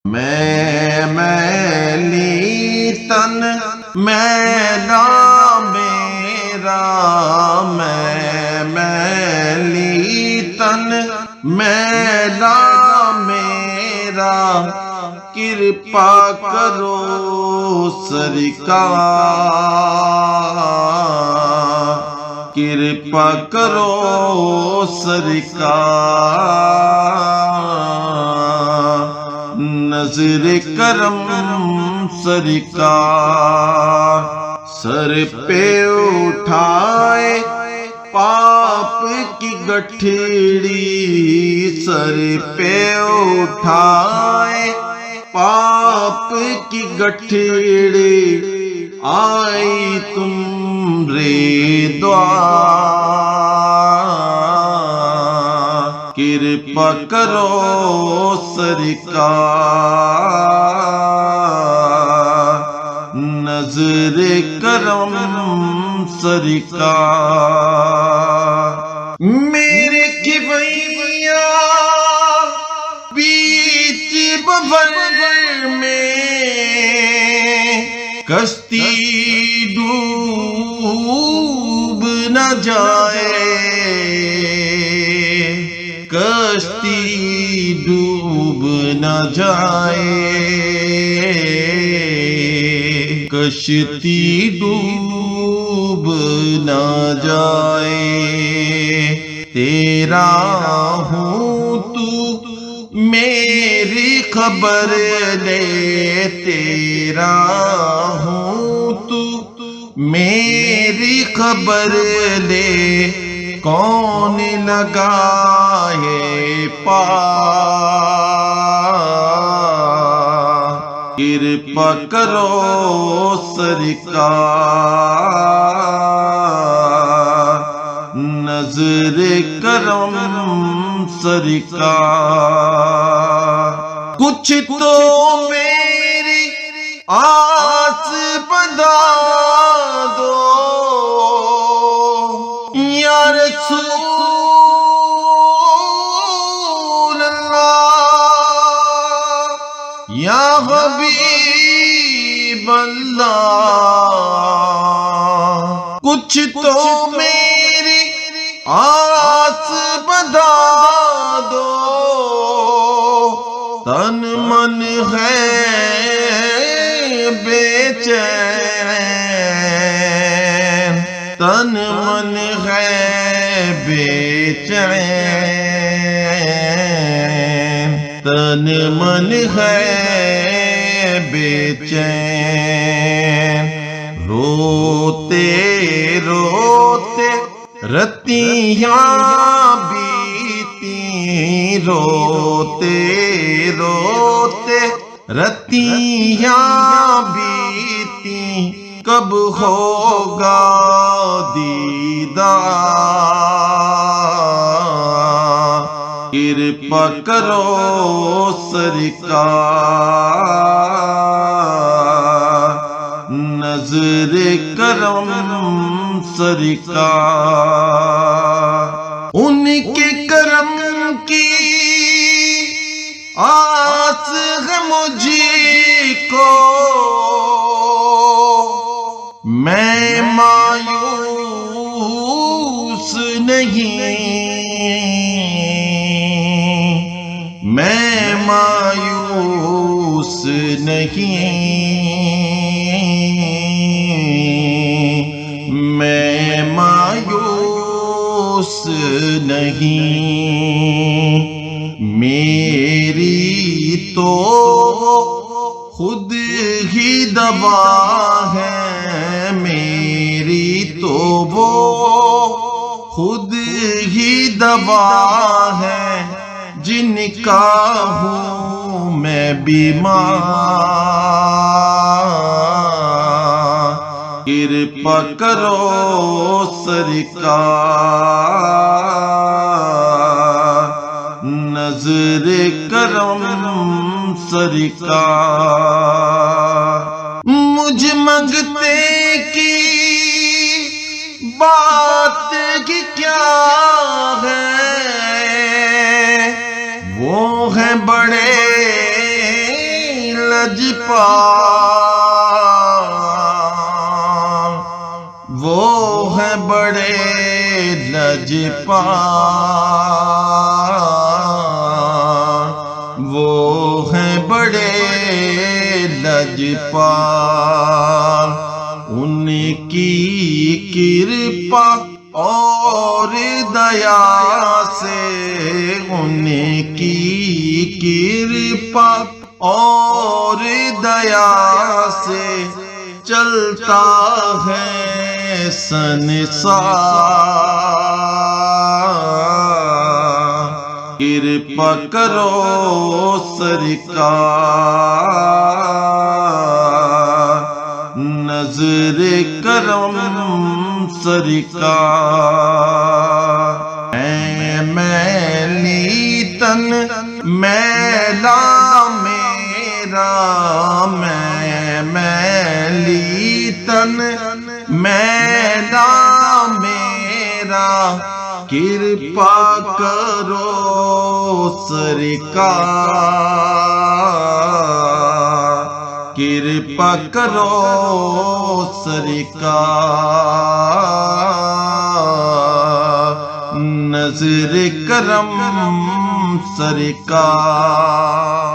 میں میلی تن میلا میرا، میں میلی تن میلا میرا، کرپا کرو سرکار، کرپا کرو سرکار، نظر کرم سرکار، سر پہ اٹھائے پاپ کی گٹھڑی، سر پہ اٹھائے پاپ کی گٹھڑی، آئی تمرے دعا، کرپا کرو سرکار، نظر کرم سرکار، میرے کھویا بیچ بھور میں، کشتی ڈوب نہ جائے، کشتی ڈوب نہ جائے، کشتی ڈوب نہ جائے، تیرا ہوں تو میری خبر لے، تیرا ہوں تو میری خبر لے، کون لگائے پار، کرپا کرو سرکار، نظر کرم سرکار، کچھ تو میری آس بندھا دو یا رسول اللہ، یا حبیب اللہ، کچھ تو میری آس بندھا دو، تن من ہے بے چین، تن من ہے بے چین، تن من ہے بے چین، روتے روتے رتیاں بیتی، روتے روتے رتیاں بیتی، کب ہوگا دیدار، کرپا کرو سرکار، نظر کرم سرکار، ان کے کرم کی آس ہے مجھ کو، میں مایوس نہیں، میں مایوس نہیں، میں مایوس نہیں، میری تو خود ہی دوا ہے، میری تو وہ خود ہی دوا ہے، جن کا ہوں میں بیمار، کرپا کرو سرکار، نظر کرم سرکار، مجھ منگتے کی بات کی کیا ہے، وہ ہیں بڑے لجپال وہ ہیں بڑے لجپال وہ ہیں بڑے لجپال ان کی کرپا اور دیا سے ان کی کرپا اور دیا سے چلتا ہے سنسار کرپا کرو سرکار نظر کرم سرکار میلی تن میلا میرا میلی تن میلا میرا کرپا کرو سرکار کرپا کرو سرکار نظر کرم سرکار